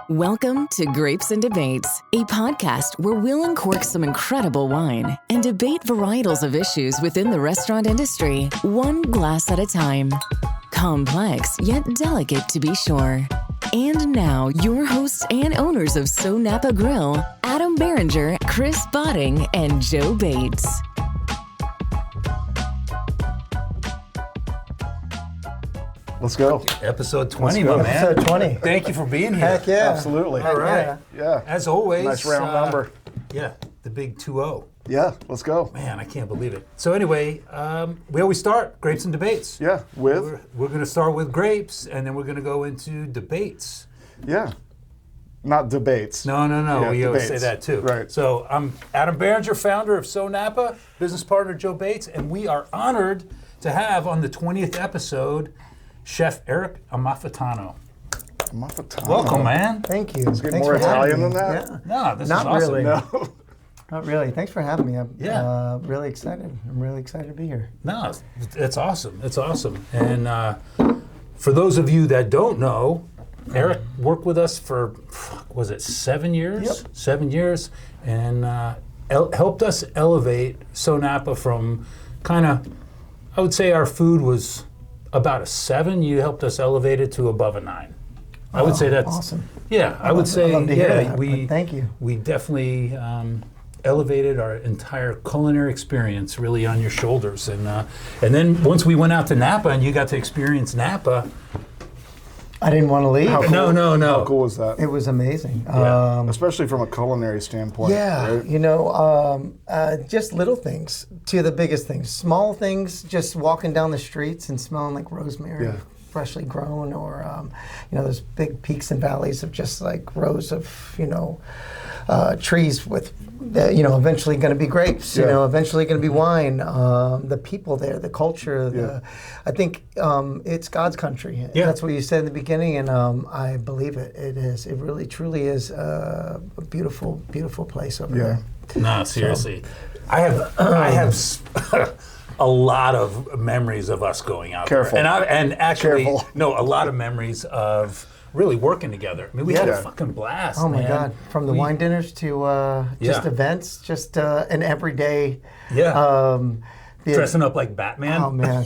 Welcome to Grapes and Debates, a podcast where we'll uncork some incredible wine and debate varietals of issues within the restaurant industry, one glass at a time. Complex, yet delicate to be sure. And now, your hosts and owners of SoNapa Grille, Adam Barringer, Chris Botting, and Joe Bates. Let's go. Episode 20, my man. Episode 20. Thank you for being here. Heck yeah. Absolutely. All right. Yeah. As always. Nice round number. Yeah, the big 2-0. Yeah, let's go. Man, I can't believe it. So anyway, we always start Grapes and Debates. Yeah, with? We're going to start with grapes, and then we're going to go into debates. Yeah. Not debates. No. Yeah, We always say debates. that too. Right. So I'm Adam Barringer, founder of SoNapa, business partner Joe Bates, and we are honored to have on the 20th episode Chef Erik Amalfitano. Amalfitano. Welcome, man. Thank you. It's getting more Italian than that? Yeah. No, this Not is awesome. really. No. Not really. Thanks for having me. I'm Yeah. really excited. I'm really excited to be here. No, it's awesome. It's awesome. And for those of you that don't know, Erik worked with us for, was it 7 years? Yep. 7 years, and helped us elevate SoNapa from kind of, I would say our food was about a 7. You helped us elevate it to above a 9. I would say that's awesome. Yeah, I would say I'd love to hear that, we but thank you. We definitely elevated our entire culinary experience really on your shoulders, and then once we went out to Napa and you got to experience Napa. I didn't want to leave. How cool, No. How cool is that? It was amazing. Yeah. Especially from a culinary standpoint. Yeah, Right? you know, just little things to the biggest things. Small things, just walking down the streets and smelling like rosemary, Yeah. freshly grown, or, you know, those big peaks and valleys of just like rows of, you know, trees with, you know, eventually going to be grapes, you Yeah. know, eventually going to be wine. The people there, the culture, Yeah. I think it's God's country. Yeah. That's what you said in the beginning, and I believe it. It is. It really, truly is a beautiful, beautiful place over there. No, seriously. I have a lot of memories of us going out Careful. there. And actually, Careful. no, a lot of memories of really working together. I mean, we had a Yeah. fucking blast, Oh my man. God! From the wine dinners to just Yeah. events, just an everyday. Yeah. The- Dressing up like Batman. Oh man,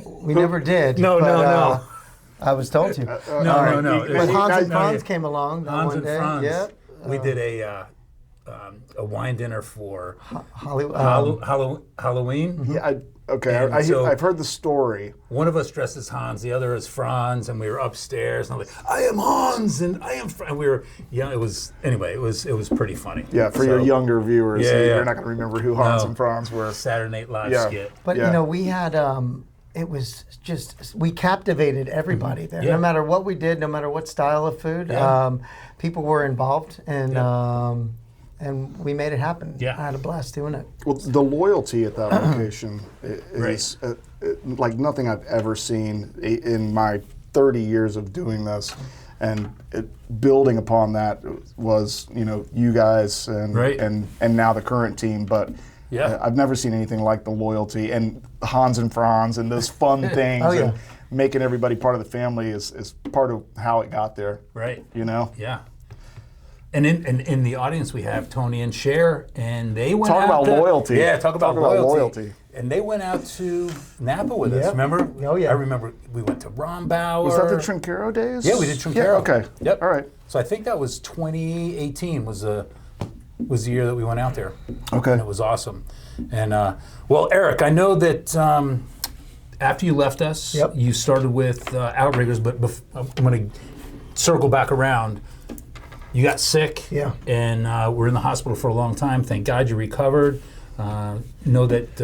we never did. No. I was told to. No. When Hans and No, Franz came along that Hans one and day, Franz. yeah, We did a wine dinner for Hollywood. Halloween. Yeah, okay. And so- I've heard the story. One of us dressed as Hans, the other as Franz, and we were upstairs. And I'm like, I am Hans, and I am Franz. And we were, yeah. It was anyway. It was pretty funny. Yeah, for your So, younger viewers, Yeah, yeah. you're not going to remember who Hans No. and Franz were. Saturday Night Live Yeah. skit. But Yeah. you know, we had it was just we captivated everybody there. Yeah. No matter what we did, no matter what style of food, Yeah. people were involved, and we made it happen. Yeah. I had a blast doing it. Well, the loyalty at that location is like nothing I've ever seen in my 30 years of doing this. And building upon that was, you know, you guys and Right. and now the current team. But Yeah. I've never seen anything like the loyalty and Hans and Franz and those fun things. Oh, yeah. And making everybody part of the family is part of how it got there. Right. You know? Yeah. And in the audience we have Tony and Cher, and they went Talk out about to, loyalty. Yeah, talk about Talk about loyalty. loyalty. And they went out to Napa with us. Yeah. Remember? Oh, yeah. I remember we went to Rombauer. Was that the Trinchero days? Yeah, we did Trinchero. Yeah, okay. Yep. All right. So I think that was 2018 was the year that we went out there. Okay. And it was awesome. And well, Erik, I know that after you left us, Yep. you started with Outriggers, but I'm going to circle back around. You got sick, Yeah. and were in the hospital for a long time. Thank God you recovered. Know that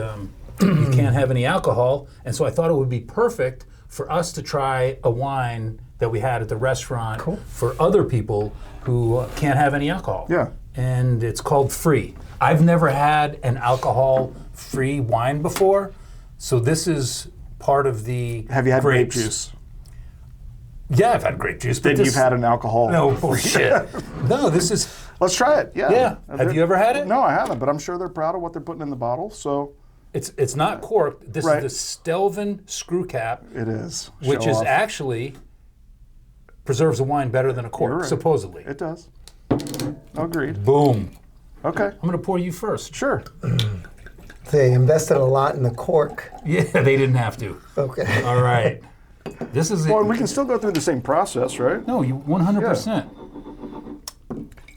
you can't have any alcohol, and so I thought it would be perfect for us to try a wine that we had at the restaurant Cool. for other people who can't have any alcohol. Yeah. And it's called Free. I've never had an alcohol-free wine before, so this is part of the Have you had grape grapes. juice? Yeah, I've had grape juice. But Then this, you've had an alcohol. no bullshit. No, this is. Let's try it. Yeah. Yeah. Have you ever had it? No, I haven't, but I'm sure they're proud of what they're putting in the bottle. So It's not corked. This Right. is the Stelvin screw cap, it is. which Show is off. actually preserves a wine better than a cork, right. supposedly. It does. Agreed. Boom. Okay. I'm going to pour you first. Sure. They invested a lot in the cork. Yeah, they didn't have to. Okay. All right. This is Well, it. we can still go through the same process, right? No, you 100%.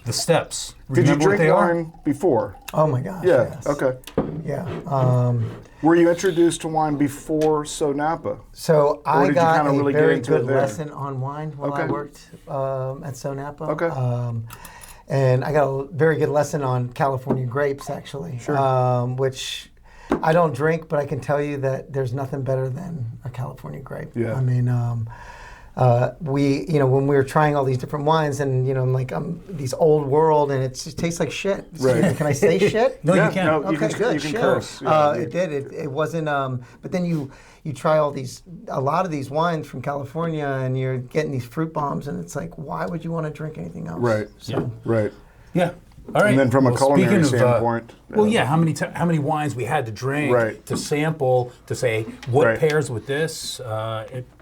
The steps. Did you Remember what drink they are? wine before? Oh my gosh. Yeah. Yes. Okay. Yeah. Were you introduced to wine before SoNapa? So I did you got kinda a really get very into it good there? lesson on wine while I Okay. worked at SoNapa. Okay. And I got a very good lesson on California grapes, actually, which I don't drink, but I can tell you that there's nothing better than a California grape. Yeah. I mean, when we were trying all these different wines, and I'm like, these old world, and it just tastes like shit. Right. Can I say shit? No, Yeah, you can't. no, Okay, you can, good. you can Shit. curse. Yeah. It did. It wasn't. But then you try a lot of these wines from California, and you're getting these fruit bombs, and it's like, why would you want to drink anything else? Right. So, Right. Yeah. All right. And then from a culinary speaking standpoint, well, yeah. How many wines we had to drink Right. to sample to say what Right. pairs with this?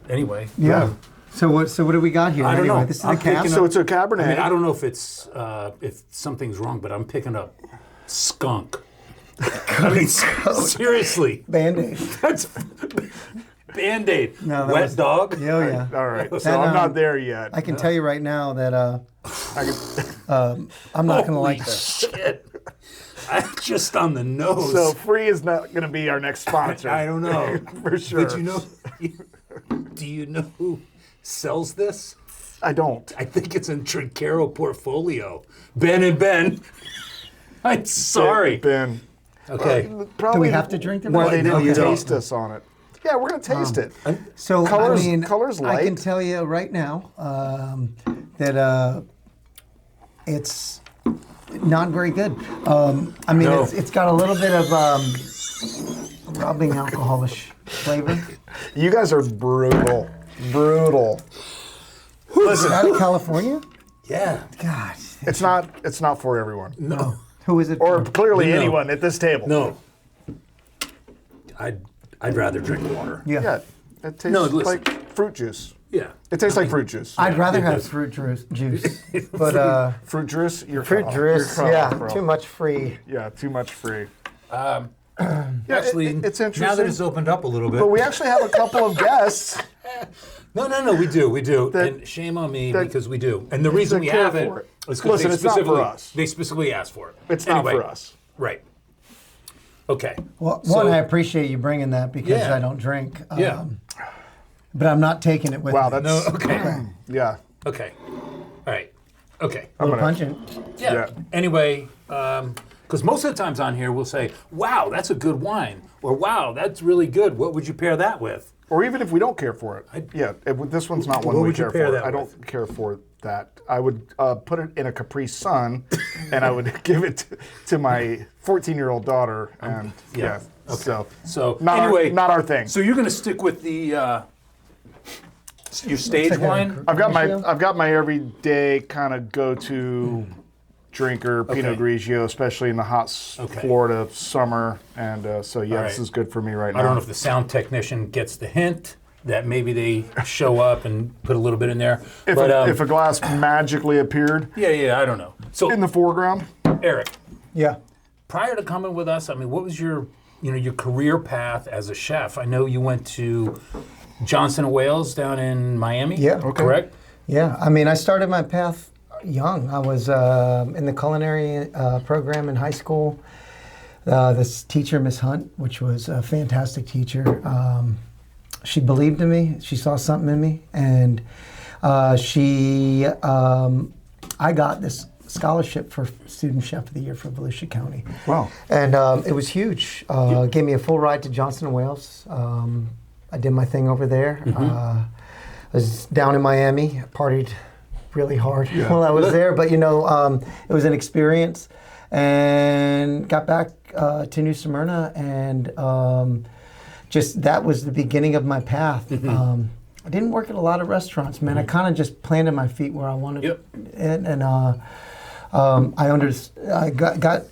Anyway. yeah. So what do we got here? I don't anyway, know. This is I'm a cab. picking So it's a Cabernet. I mean, I don't know if it's if something's wrong, but I'm picking up skunk. I mean, seriously, Band-Aid. that's Band-Aid. No, that Wet was- dog. Yeah, yeah. All right. So That, I'm not there yet. I can tell you right now that I can- I'm not going to Holy like this. shit! I'm just on the nose. so Free is not going to be our next sponsor. I don't know For sure. But do you know who sells this? I don't. I think it's in Trinchero portfolio. Ben and Ben. I'm sorry. Ben. Okay. Probably Do we have to drink them? Why they No, didn't you taste don't. us on it. Yeah, we're going to taste it. So Colors- I mean, colors I can light. tell you right now that it's not very good. I mean, No. it's got a little bit of rubbing alcoholish flavor. You guys are brutal. Brutal. Is that in California? Yeah. God. It's not for everyone. No. Who is it? Or clearly No. anyone at this table. No. I'd rather drink water. yeah. Yeah. It tastes No, listen. like fruit juice. Yeah. It tastes like fruit juice. I'd rather it have does. fruit juice, but Fruit juice? You're fruit cut off. juice, You're cut yeah, off, bro. too much free. Yeah, too much free. Actually, it's now interesting. that it's opened up a little bit. But we actually have a couple of guests. No, we do. That- And shame on me that- because we do. And the reason that we care have it for it. is because Listen, it's not for us. They specifically asked for it. It's not Anyway, for us. Right. Okay. Well, So- one, I appreciate you bringing that because Yeah. I don't drink. Yeah. But I'm not taking it with Wow, me. that's No, okay. yeah. Okay. All right. Okay. a little gonna- pungent. Yeah. Yeah. Anyway, because most of the times on here we'll say, wow, that's a good wine. Or wow, that's really good. What would you pair that with? Or even if we don't care for it. This one's not one What we would you care pair for. that I don't care for that. I would put it in a Capri Sun, and I would give it to my 14-year-old daughter. And Yeah. yeah, So not anyway, not our thing. So you're going to stick with the your stage like a wine? I've got Grigio? my everyday kind of go-to drinker Pinot Okay. Grigio, especially in the hot Okay. Florida summer, and so yeah, All this right. is good for me right now. I don't know if the sound technician gets the hint that maybe they show up and put a little bit in there. if, but if a glass magically appeared yeah, I don't know. So in the foreground. Eric, Yeah. prior to coming with us, I mean, what was your career path as a chef? I know you went to Johnson & Wales down in Miami. Yeah. Okay. Correct? Yeah. I mean, I started my path young. I was in the culinary program in high school. This teacher, Miss Hunt, which was a fantastic teacher, she believed in me. She saw something in me, and I got this scholarship for Student Chef of the Year for Volusia County. Wow. And it was huge. Gave me a full ride to Johnson & Wales. I did my thing over there. I was down in Miami, partied really hard while I was there. But, it was an experience. And got back to New Smyrna, and just that was the beginning of my path. I didn't work at a lot of restaurants, man. I kind of just planted my feet where I wanted it. And I got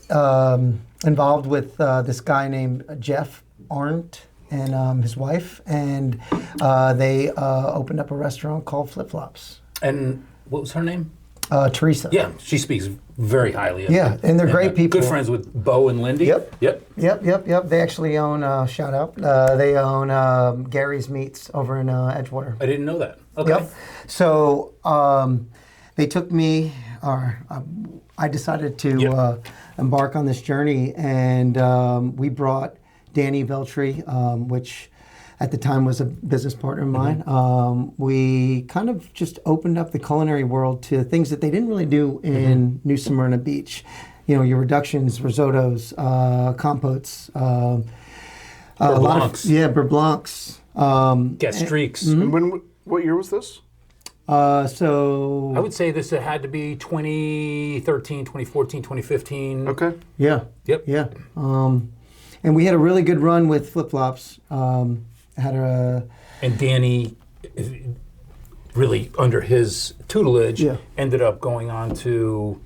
involved with this guy named Jeff Arndt and his wife, and they opened up a restaurant called Flip Flops. And what was her name? Teresa. Yeah, she speaks very highly of Yeah, you. and they're great people. Good friends with Bo and Lindy. Yep. Yep. They actually own, shout out, they own Gary's Meats over in Edgewater. I didn't know that. Okay. Yep. So they took me, or I decided to embark on this journey, and we brought Danny Veltri, which at the time was a business partner of mine. We kind of just opened up the culinary world to things that they didn't really do in New Smyrna Beach. You know, your reductions, risottos, compotes, Beurre blancs. beurre blancs. Gastriques. And what year was this? So I would say this had to be 2013, 2014, 2015. Okay. yeah, Yep. yeah. And we had a really good run with Flip Flops. And Danny, really under his tutelage, ended up going on to.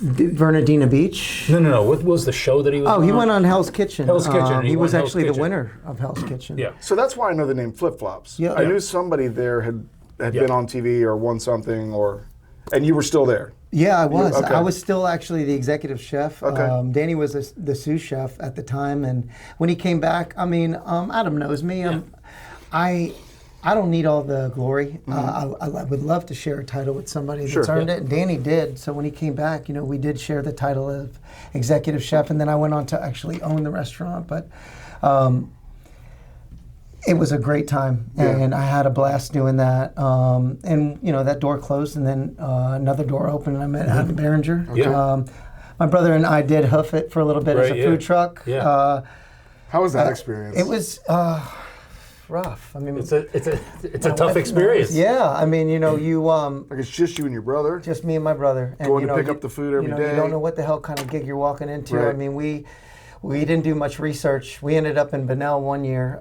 Bernardina Beach. No. What was the show that he was on? Oh, he went on Hell's Kitchen. Hell's Kitchen. He was won actually Hell's the Kitchen. winner of Hell's Kitchen. Yeah. So that's why I know the name Flip Flops. Yeah. I knew somebody there had been on TV or won something, and you were still there. Yeah, I was. okay. I was still actually the executive chef. Okay. Danny was the sous chef at the time, and when he came back, I mean, Adam knows me. I don't need all the glory. I would love to share a title with somebody that's earned it, and Danny did. So when he came back, you know, we did share the title of executive chef, and then I went on to actually own the restaurant. But it was a great time, and I had a blast doing that. And you know, that door closed, and then another door opened, and I met Adam Barringer. Yeah. My brother and I did hoof it for a little bit as a food truck. Yeah. How was that experience? It was rough. I mean, It's a tough experience. Yeah, I mean, you know, like it's just you and your brother. just me and my brother, and Going you to know, pick up the food every you know, day. You don't know what the hell kind of gig you're walking into. Right. I mean, we didn't do much research. We ended up in Bunnell one year.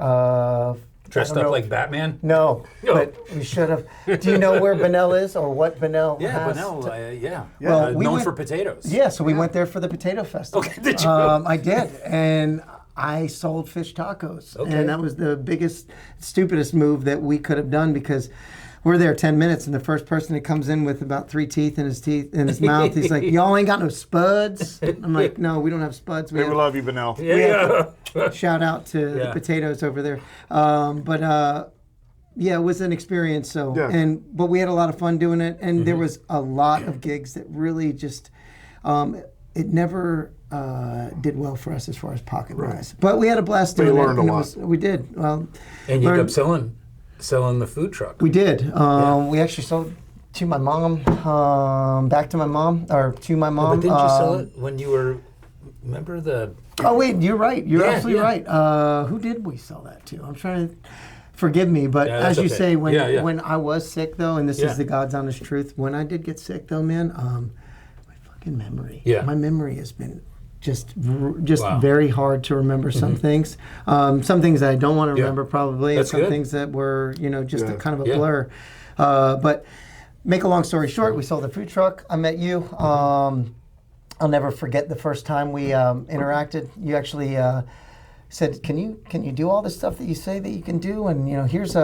Dressed up like Batman? No, No. but we should have. Do you know where Bunnell is or what Bunnell Yeah, has? Bunnell, yeah. Well, we known went- for potatoes. Yeah, so we went there for the potato festival. Okay, did you? I did, and I sold fish tacos, Okay. and that was the biggest, stupidest move that we could have done because we're there 10 minutes, and the first person that comes in with about 3 teeth in his mouth, he's like, "Y'all ain't got no spuds." I'm like, "No, we don't have spuds." We love you, Benel. Yeah. Shout out to the potatoes over there, yeah, it was an experience. So, but we had a lot of fun doing it, and there was a lot of gigs that really just, it never did well for us as far as pocket wise. But we had a blast doing it. learned a and lot. We did. Well, And you ended up selling the food truck. we did. We actually sold to my mom, back to my mom, or to my mom. But didn't you sell it when you were? Remember the? Oh wait, you're right. You're Yeah, absolutely right. Who did we sell that to? I'm trying to. Forgive me, but Yeah, as that's you okay. say, when Yeah. when I was sick though, and this Yeah. is the God's honest truth, when I did get sick though, man, my fucking memory. Yeah. My memory has been just Wow. very hard to remember some things. Some things that I don't want to Yeah. remember probably, That's and some good. things that were just a kind of a Yeah. blur. But make a long story short, we sold the food truck. I met you. I'll never forget the first time we interacted. You actually said, "Can you do all the stuff that you say that you can do?" And here's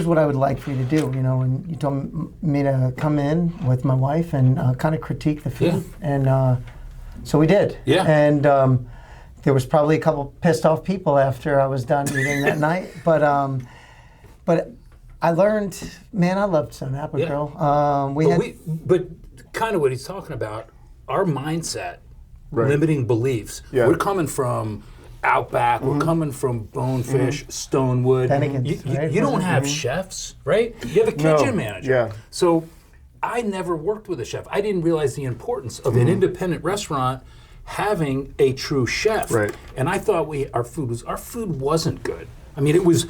what I would like for you to do. And you told me to come in with my wife and kind of critique the food, and so we did. Yeah. And there was probably a couple pissed off people after I was done eating that night, but I learned, man, I loved SoNapa Yeah. Grille. But kind of what he's talking about, our mindset, Right. limiting beliefs. Yeah. We're coming from Outback. We're coming from Bonefish, Stonewood. Bennigan's, right? You don't have chefs, right? You have a kitchen manager. Yeah. So I never worked with a chef. I didn't realize the importance of an independent restaurant having a true chef. Right. And I thought our food wasn't good. I mean, it was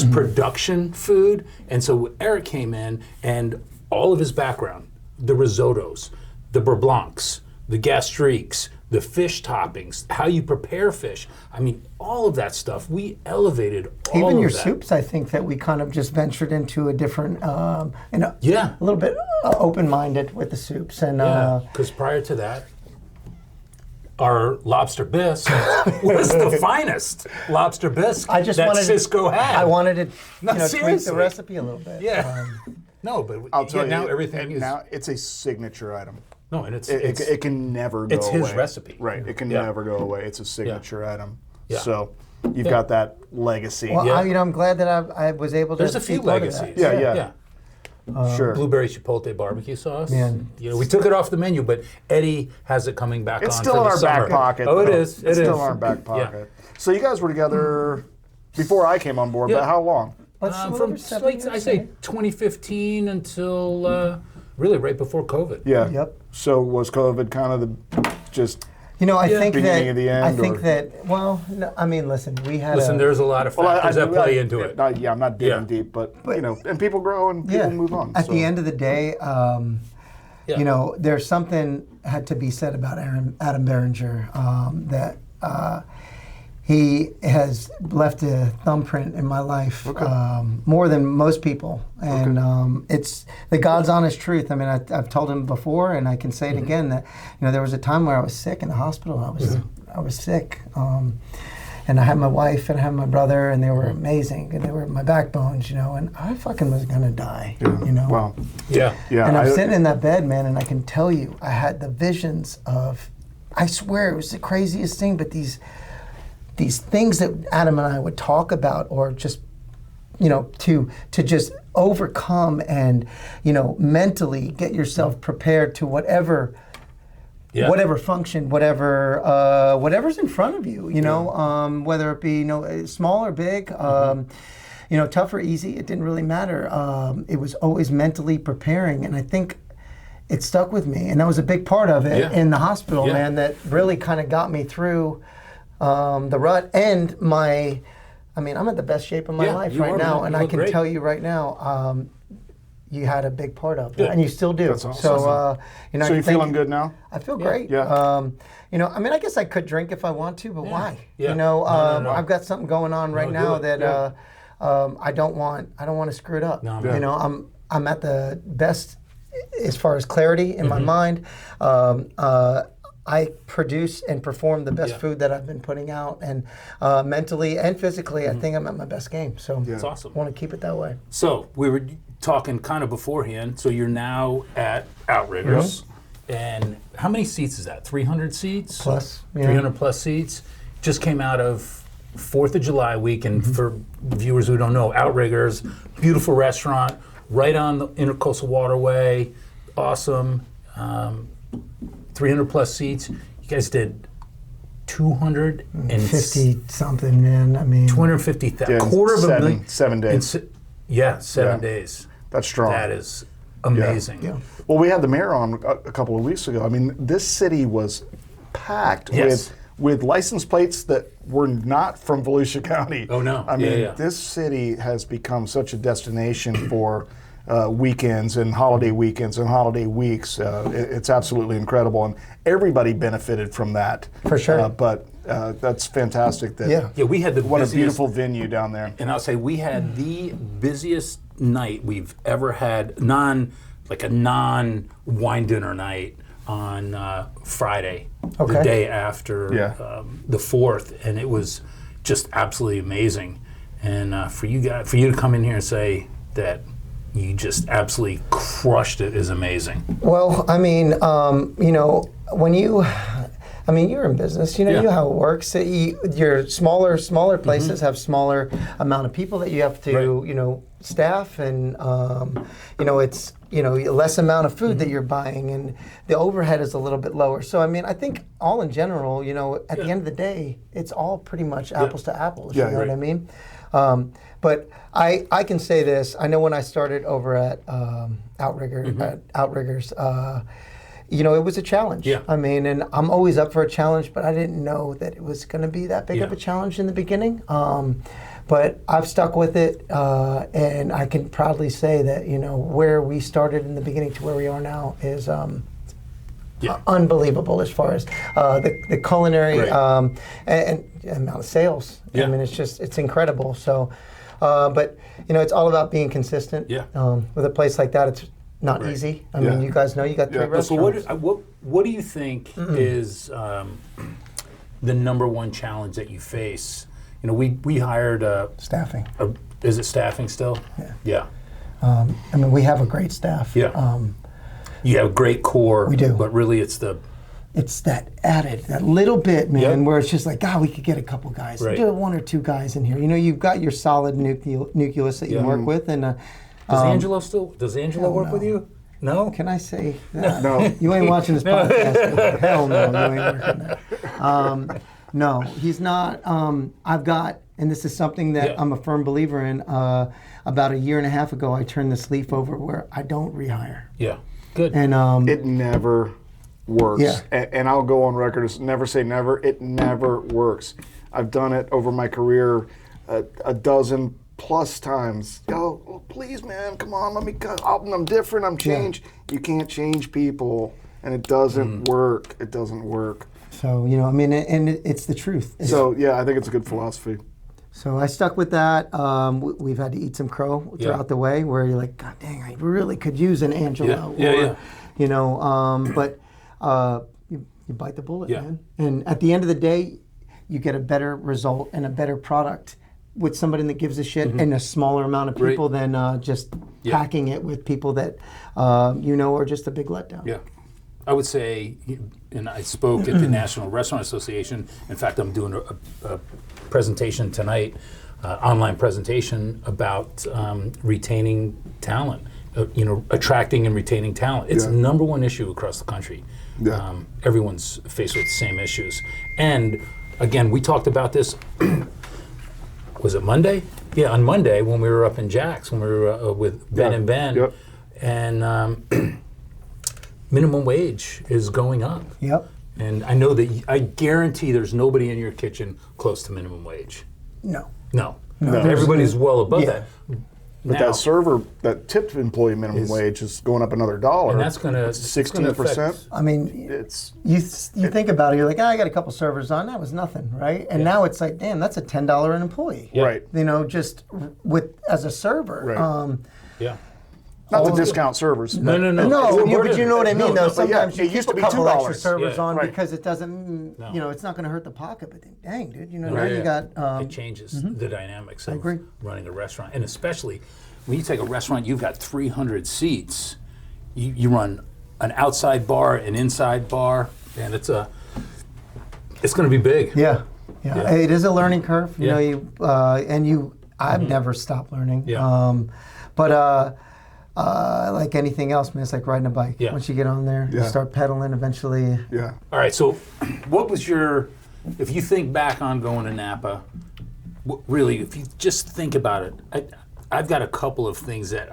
production food, and so Erik came in, and all of his background, the risottos, the beurre blancs, the gastriques, the fish toppings, how you prepare fish. I mean, all of that stuff, we elevated all Even of your that. soups, I think that we kind of just ventured into a different, a little bit open-minded with the soups, and Yeah, because prior to that, our lobster bisque was the finest lobster bisque I just that wanted Cisco had. I wanted to No, tweak the seriously. recipe a little bit. Yeah. No, but I'll tell you, now everything is... now it's a signature item. No, and it's It can never go away. it's his recipe. Right. It can Yeah. never go away. It's a signature item. Yeah. So you've got that legacy. Well, Yeah. I'm glad that I was able to. There's a be few part of legacies. that. Yeah. Sure. Blueberry chipotle barbecue sauce. Man. You know, we took it off the menu, but Eddie has it coming back It's on still for in the our summer. back pocket. Oh, it though. is. It's still in our back pocket. So you guys were together before I came on board, Yeah. but how long? Let's see, From over 7 like, years, I say 2015 until really right before COVID. Yeah. Yep. So was COVID kind of the just I think beginning that of the end, I think or- that. Well, no, I mean, listen, we had. Listen, there's a lot of factors that play into it. I'm not digging Yeah. deep, but and people grow and people move on. At so. the end of the day, Yeah. there's something had to be said about Adam Barringer that he has left a thumbprint in my life more than most people, and it's the God's honest truth. I mean, I've told him before, and I can say it again that there was a time where I was sick in the hospital. I was sick. And I had my wife and I had my brother, and they were amazing, and they were my backbones, and I fucking was gonna die, Wow. Yeah. Yeah. And I'm sitting in that bed, man, and I can tell you, I had the visions of, I swear it was the craziest thing, but these things that Adam and I would talk about, or just, to just overcome and, mentally get yourself prepared to whatever function, whatever's in front of you, whether it be small or big, tough or easy, it didn't really matter. It was always mentally preparing, and I think it stuck with me, and that was a big part of it in the hospital, man. That really kind of got me through the rut, and I'm at the best shape of my life right now, and I can tell you right now. You had a big part of it, and you still do. That's awesome. So, So you're feeling good now? I feel great. Yeah. I guess I could drink if I want to, but why? Yeah. No. I've I've got something going on right now that I don't want to screw it up. No, man. I'm at the best as far as clarity in my mind. I produce and perform the best food that I've been putting out, and mentally and physically, I think I'm at my best game. So That's awesome. I want to keep it that way. So we were talking kind of beforehand. So you're now at Outriggers, and how many seats is that? 300 seats Plus, 300 plus seats. Just came out of 4th of July week, and for viewers who don't know, Outriggers, beautiful restaurant right on the Intercoastal Waterway, awesome. 300 plus seats. You guys did 50 something, man. I mean, 250,000, quarter of a million. 7 days. Yeah, 7 days. That's strong. That is amazing. Yeah. Well, we had the mayor on a couple of weeks ago. I mean, this city was packed with license plates that were not from Volusia County. Oh, no. I mean, Yeah. this city has become such a destination for weekends and holiday weekends and holiday weeks. It's absolutely incredible, and everybody benefited from that. For sure. But that's fantastic. That Yeah, we had the what busiest, a beautiful venue down there. and I'll say we had the busiest night we've ever had, a non-wine dinner night on Friday, the day after the 4th, and it was just absolutely amazing. And for you to come in here and say that you just absolutely crushed it is amazing. Well, I mean, when you're in business, you know how it works. Your smaller places have smaller amount of people that you have to, staff, and it's less amount of food that you're buying, and the overhead is a little bit lower. So I mean, I think all in general, at the end of the day, it's all pretty much apples to apples. You know what I mean? But I can say this. I know when I started over at Outriggers, it was a challenge. Yeah. I mean, and I'm always up for a challenge, but I didn't know that it was going to be that big of a challenge in the beginning. But I've stuck with it, and I can proudly say that where we started in the beginning to where we are now is unbelievable as far as the culinary and amount of sales. Yeah. I mean, it's incredible. So, but it's all about being consistent. Yeah. With a place like that, not easy. I mean, you guys know you got 3 restaurants. So what do you think is the number one challenge that you face? You know, we hired Staffing. Is it staffing still? Yeah. Yeah. I mean, we have a great staff. Yeah. You have a great core. We do. But really it's that added, that little bit, man, Yep. where it's just like, God, we could get a couple guys. Right. Do 1 or 2 guys in here. You know, you've got your solid nucleus that you work with. And Does Angelo work with you? No? Can I say that? No. You ain't watching this podcast. Hell no, you ain't working that. No, he's not. I've got, and this is something that I'm a firm believer in, about 1.5 years ago, I turned this leaf over where I don't rehire. Yeah. Good. And It never works. Yeah. And I'll go on record as never say never. It never works. I've done it over my career a dozen plus times. Oh, please, man, come on, let me cut. I'm different. I'm changed. You can't change people, and it doesn't work. It doesn't work. so, you know, I mean, and it's the truth. So yeah, I think it's a good philosophy. So I stuck with that. We've had to eat some crow throughout the way, where you're like, God dang, I really could use an Angelo. You know, but you bite the bullet, man. And at the end of the day, you get a better result and a better product with somebody that gives a shit and a smaller amount of people than just packing it with people that you know are just a big letdown. Yeah. I would say, and I spoke at the National Restaurant Association. In fact, I'm doing a presentation tonight, online presentation about retaining talent, you know, attracting and retaining talent. It's the number one issue across the country. Yeah. Everyone's faced with the same issues. And again, we talked about this, was it Monday? Yeah, on Monday when we were up in Jack's, when we were with Ben and Ben. Yep. And minimum wage is going up. Yep. And I know that, I guarantee there's nobody in your kitchen close to minimum wage. No. No. Everybody's well above that. But that server, that tipped employee minimum wage is going up another $1. And that's going to 16%. I mean, It's you think about it, you're like, I got a couple servers on, that was nothing, right? And now it's like, damn, that's a $10 an employee. right. You know, just with as a server. Right. Yeah. Not to discount servers. No. But you know what I mean, though. Sometimes yeah, you it used keep to a be couple $2. extra servers Yeah. on Right. because it doesn't, you know, it's not going to hurt the pocket. But then, dang, dude, you know, now Right. you got. It changes the dynamics of agree. running a restaurant. And especially when you take a restaurant, you've got 300 seats. You run an outside bar, an inside bar, and it's going to be big. Yeah. It is a learning curve. You Yeah. know, I've never stopped learning. Yeah. But like anything else, man, it's like riding a bike. Yeah. Once you get on there, you start pedaling. Eventually, Yeah. All right, so what was if you think back on going to Napa, really, if you just think about it, I've got a couple of things that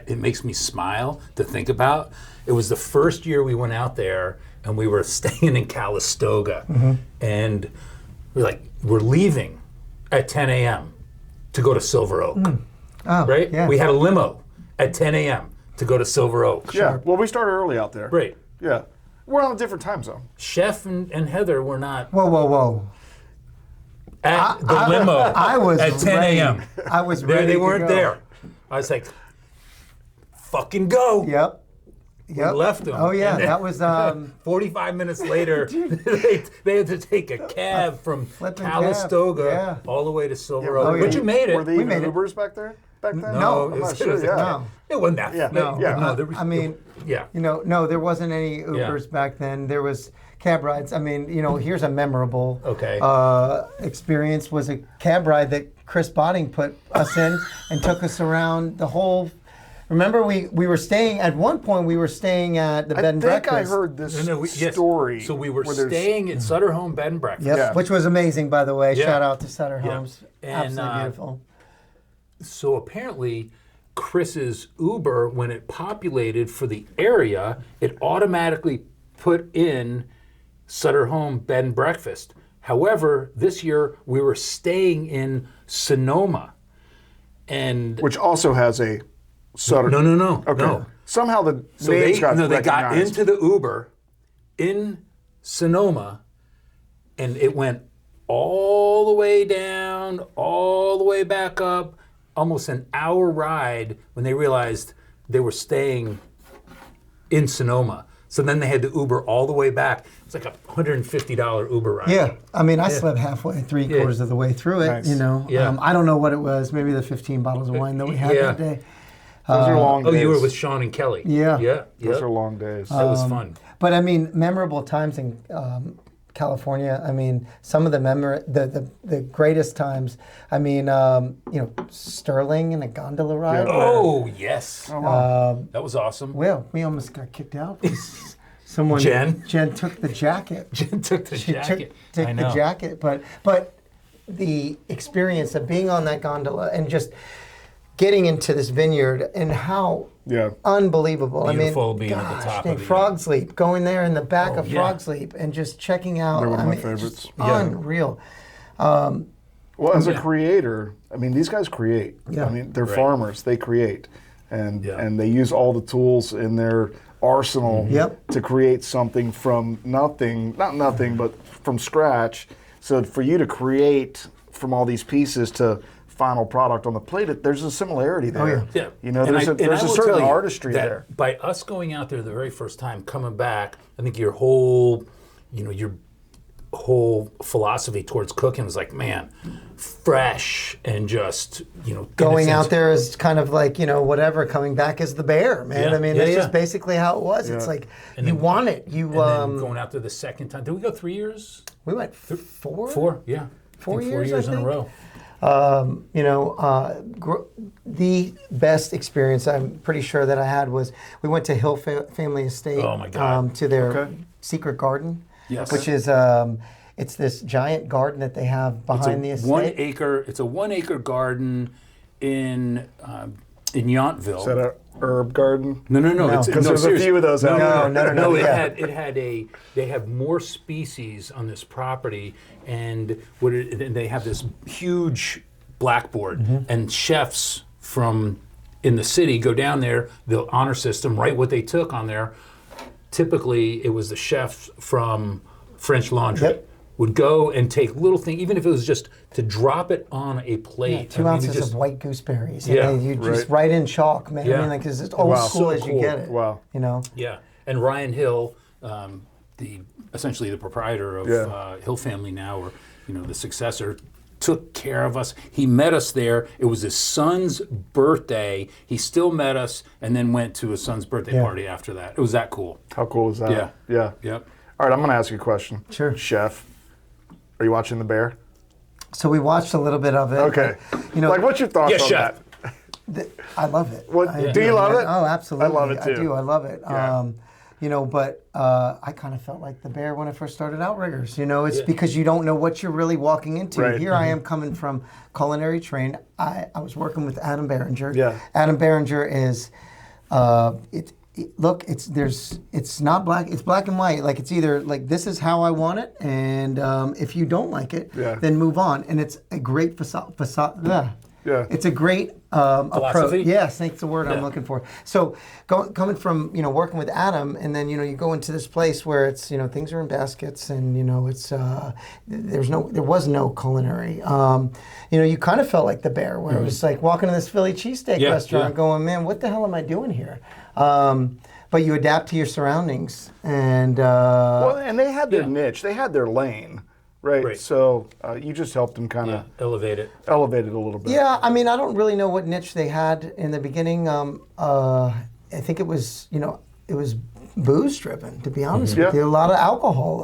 it makes me smile to think about. It was the first year we went out there and we were staying in Calistoga, and we're leaving at 10 a.m. to go to Silver Oak, oh, right? Yeah. We had a limo at 10 a.m. to go to Silver Oak. Yeah. Well, we started early out there. Right. Yeah. We're on a different time zone. Chef and Heather were not Whoa. at the limo I was at 10 a.m. I was ready. They to weren't go. there. I was like, fucking go. Yep. We left them. Oh yeah, And then that was 45 minutes later, they had to take a cab from flipping Calistoga cab, all the way to Silver Oh, Oak. yeah. But you made it. Were they even made it. Ubers back there? Back then? No, I'm not sure. Yeah. No. It wasn't that. Yeah. No, Yeah. no, there was, I mean, yeah. you know, no, there wasn't any Ubers back then. There was cab rides. I mean, you know, here's a memorable experience was a cab ride that Chris Botting put us in and took us around the whole. Remember, we were staying at one point. We were staying at the bed and I think breakfast. I heard this Yes. story. So we were where there's- staying at Sutter Home Bed and Breakfast. Yep, Yeah. which was amazing, by the way. Yeah. Shout out to Sutter Yeah. Homes. And, Absolutely beautiful. So apparently, Chris's Uber, when it populated for the area, it automatically put in Sutter Home Bed and Breakfast. However, this year we were staying in Sonoma, and Which also has a Sutter. no, Okay. no. Somehow the So names got they got recognized. into the Uber in Sonoma, and it went all the way down, all the way back up, almost an hour ride when they realized they were staying in Sonoma. So then they had to Uber all the way back. It's like a $150 Uber ride. Yeah, I mean, I slept halfway, three-quarters of the way through it, Nice. you know. Yeah. I don't know what it was, maybe the 15 bottles of wine that we had that day. Those are long days. Oh, you were with Sean and Kelly. Yeah. Yeah. Those are long days. That was fun. But I mean, memorable times in California. I mean, some of the greatest times. I mean, you know, Sterling and a gondola ride. Yeah. Oh, yes. Oh, wow. That was awesome. Well, we almost got kicked out. Someone, Jen took the jacket. Jen took the She jacket. took I the know. jacket, but the experience of being on that gondola and just getting into this vineyard and how Yeah. unbelievable. Beautiful I mean, being at the gosh, top dang, of the- Frog Sleep, going there in the back of yeah. Frog Sleep and just checking out. They're one of I my mean, favorites. just Yeah. unreal. Well, as a creator, I mean, these guys create. Yeah. I mean, they're Right. farmers. They create, and Yeah. and they use all the tools in their arsenal Yep. to create something from nothing, not nothing, but from scratch. So for you to create from all these pieces to final product on the plate, there's a similarity there. yeah. Yeah. You know, And there's I a will certain tell you artistry that there. By us going out there the very first time, coming back, I think your whole philosophy towards cooking was like, man, fresh and just, Going out there is kind of like, you know, whatever, coming back as the bear, man. Yeah. I mean, Yeah, that's yeah. just basically how it was. It's Yeah. like, And you then- want it. You, and then going out there the second time. Did we go 3 years? we went four? 4, yeah. I 4 think years, 4 years I in a think. row. You know, the best experience I'm pretty sure that I had was we went to Hill Family Estate. Oh, my God. To their Okay. secret garden. Yes. Which is it's this giant garden that they have behind the estate. It's a 1 acre garden in Yountville. Is that a herb garden? No. No. Because there's a few of those out there. No, yeah. They have more species on this property, and and they have this huge blackboard, and chefs from in the city go down there. The honor system, write what they took on there. Typically, it was the chef from French Laundry. Yep. Would go and take little thing, even if it was just to drop it on a plate. 2 ounces of white gooseberries. Yeah, and you just right. write in chalk, man. Yeah. I mean, like, it's old Wow. school So as you cool. get it. Wow. You know? Yeah, and Ryan Hill, essentially the proprietor of Hill Family now, or the successor, took care of us. He met us there. It was his son's birthday. He still met us, and then went to his son's birthday party after that. It was that cool. How cool is that? Yeah. Yeah. Yep. All right, I'm going to ask you a question. Sure. Chef, are you watching The Bear? So we watched a little bit of it. Okay. You know, like, what's your thoughts Yeah, on chef. that? I love it. What- I do you love man. it? Oh, absolutely. I love it too. I do. I love it. Yeah. You know, but I kind of felt like the bear when I first started Outriggers. You know, it's because you don't know what you're really walking into. Right. Here I am coming from culinary trained. I was working with Adam Barringer. Yeah. Adam Barringer is, look, it's not black. It's black and white. Like, it's either like, this is how I want it, and if you don't like it, then move on. And it's a great facade. Yeah. It's a great Philosophy? approach. Yes, that's the word I'm looking for. So coming from, working with Adam, and then, you go into this place where it's, things are in baskets, and, it's, there was no culinary. You kind of felt like the bear, where it was like walking to this Philly cheesesteak restaurant going, man, what the hell am I doing here? But you adapt to your surroundings, and... well, and they had their niche. They had their lane. Right. So you just helped them kind of elevate it. Elevate it a little bit. Yeah, I mean, I don't really know what niche they had in the beginning. I think it was, it was booze driven, to be honest with you. A lot of alcohol.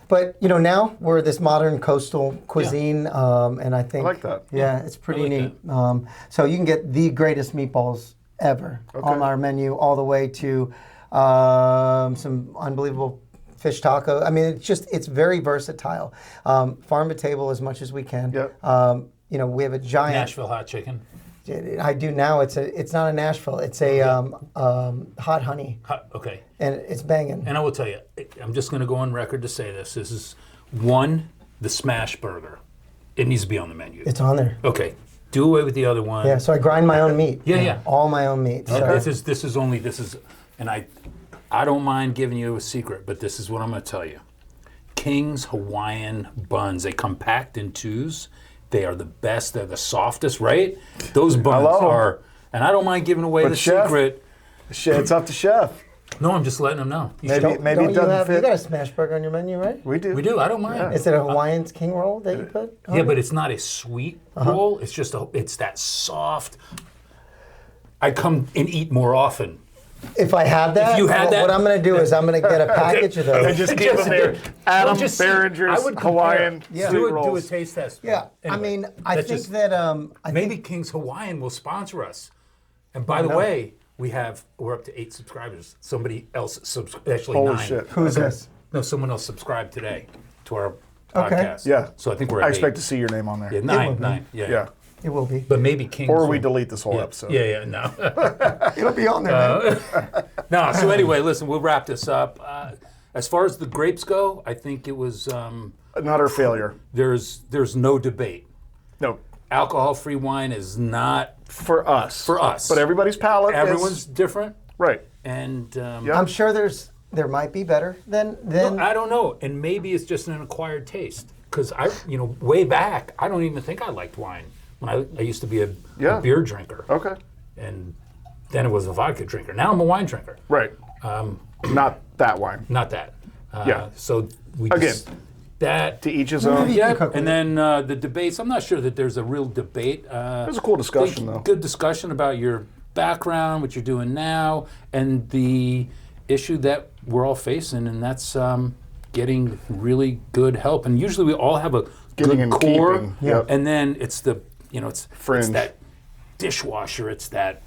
But now we're this modern coastal cuisine, and I think I like that. Yeah, it's pretty neat. So you can get the greatest meatballs ever on our menu, all the way to some unbelievable fish taco. I mean, it's very versatile. Farm to table as much as we can. Yep. We have a giant Nashville hot chicken. I do now. It's not a Nashville. It's a hot honey. Okay. And it's banging. And I will tell you, I'm just going to go on record to say this. This is the smash burger. It needs to be on the menu. It's on there. Okay. Do away with the other one. Yeah. So I grind my own meat. Yeah. All my own meat. Okay. So. This is, and I don't mind giving you a secret, but this is what I'm going to tell you. King's Hawaiian buns. They come packed in twos. They are the best. They're the softest, right? Those buns And I don't mind giving away the Chef, secret. It's up to Chef. No, I'm just letting them know. Maybe Don't it you doesn't have, fit. you got a smash burger on your menu, right? We do. We do. I don't mind. Is it a Hawaiian king roll that you put? Yeah, but it's not a sweet roll. It's just it's that soft. I come and eat more often. If I have that, If you had that- what I'm going to do is I'm going to get a package of And those. just keep them there. Adam just see- Barringer's I would compare. Hawaiian Yeah. sweet Do a rolls. taste test. Yeah, I Anyway, mean, I that's think just- that maybe King's Hawaiian will sponsor us. And by the way, we're up to 8 subscribers. Somebody else actually Holy 9. shit. Who's this? No, someone else subscribed today to our Okay. podcast. Yeah. So I think we're at I expect 8. to see your name on there. Yeah, will 9. be. 9. Yeah. Yeah. It will be. But maybe King's. Or we delete this whole yeah. episode. Yeah, no. It'll be on there, man. No, so anyway, listen, we'll wrap this up. As far as the grapes go, I think it was, An utter failure. there's no debate. No. Alcohol-free wine is not For us. for us. But everybody's palate Everyone's is... different. Right. And Yeah. I'm sure there might be better than I don't know. And maybe it's just an acquired taste. Because way back, I don't even think I liked wine. When I used to be a beer drinker. Okay. And then it was a vodka drinker. Now I'm a wine drinker. Right. Not that wine. Not that. Yeah. So we Again, just, that. To each his own. Yeah, cook with and then the debates. I'm not sure that there's a real debate. It was a cool discussion, though. Good discussion about your background, what you're doing now, and the issue that we're all facing, and that's getting really good help. And usually we all have a Getting good and core, keeping, yep. and then it's the it's Fringe. that dishwasher. It's that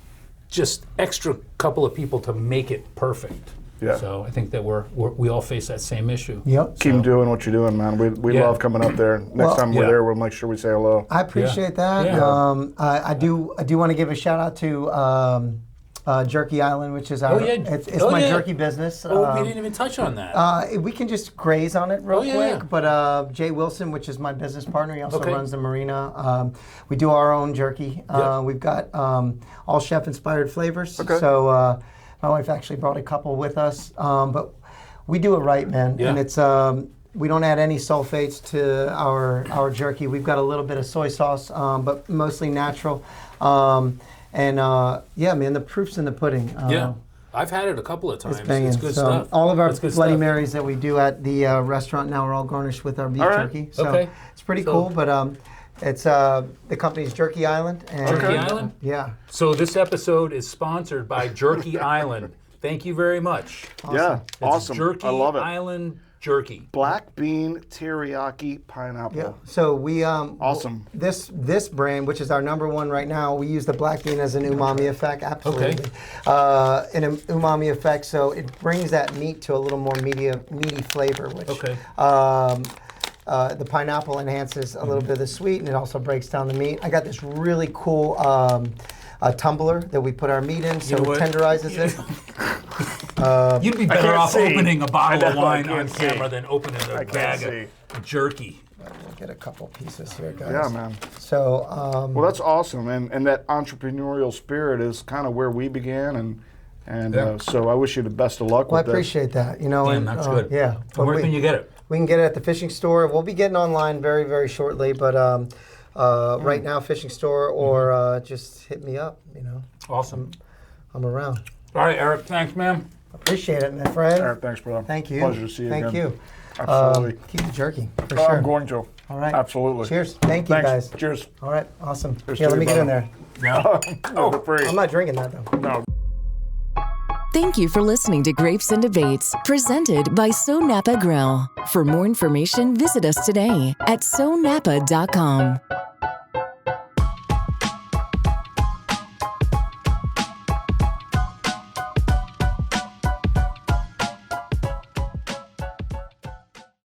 just extra couple of people to make it perfect. Yeah. So I think that we all face that same issue. Yep. Keep doing what you're doing, man. We Yeah. love coming up there. Next time we're yeah. there, we'll make sure we say hello. I appreciate that. Yeah. I do want to give a shout out to Jerky Island, which is our it's my jerky business. Oh, we didn't even touch on that. We can just graze on it real yeah, quick, yeah. but Jay Wilson, which is my business partner, he also Okay. runs the marina. We do our own jerky. Yeah. We've got all chef-inspired flavors. Okay. So my wife actually brought a couple with us, but we do it right, man. Yeah. And it's we don't add any sulfates to our jerky. We've got a little bit of soy sauce, but mostly natural. Yeah, man, the proof's in the pudding. Yeah, I've had it a couple of times. It's banging. It's good So stuff. all of our It's good Bloody stuff. Marys that we do at the restaurant now are all garnished with our beef All right. jerky. So Okay. it's pretty So- cool. But it's the company's Jerky Island. And, Jerky Island? Yeah. So this episode is sponsored by Jerky Island. Thank you very much. Yeah, It's awesome. Jerky I love it. Island jerky. Black bean teriyaki pineapple. Yeah. So we Awesome. This brand, which is our number one right now, we use the black bean as an umami effect. Absolutely. An umami effect, so it brings that meat to a little more meaty flavor, which Okay. the pineapple enhances a little bit of the sweet, and it also breaks down the meat. I got this really cool tumbler that we put our meat in, so know it what? tenderizes it. You'd be better can't off see. opening a bottle I of know, I wine can't on see. camera than opening a can't bag see. of jerky. We'll get a couple pieces here, guys. Yeah, man. So, Well, that's awesome, and that entrepreneurial spirit is kind of where we began, and Yeah. so I wish you the best of luck well, I with this. appreciate that. You know, Damn, and that's good. Yeah. And But where can you get it? We can get it at the fishing store. We'll be getting online very, very shortly, but right now, fishing store or just hit me up. You know, Awesome. I'm around. All right, Eric. Thanks, man. Appreciate it, my friend. All right, thanks, brother. Thank you. Pleasure to see you Thank again. you. Absolutely. Keep the jerky for Oh, sure. I'm going to. All right. Absolutely. Cheers. Thank you, Thanks. guys. Cheers. All right. Awesome. Cheers Yeah, to let you, me get in brother. there. Oh, free. I'm not drinking that though. No. Thank you for listening to Grapes and Debates, presented by SoNapa Grille. For more information, visit us today at sonapa.com.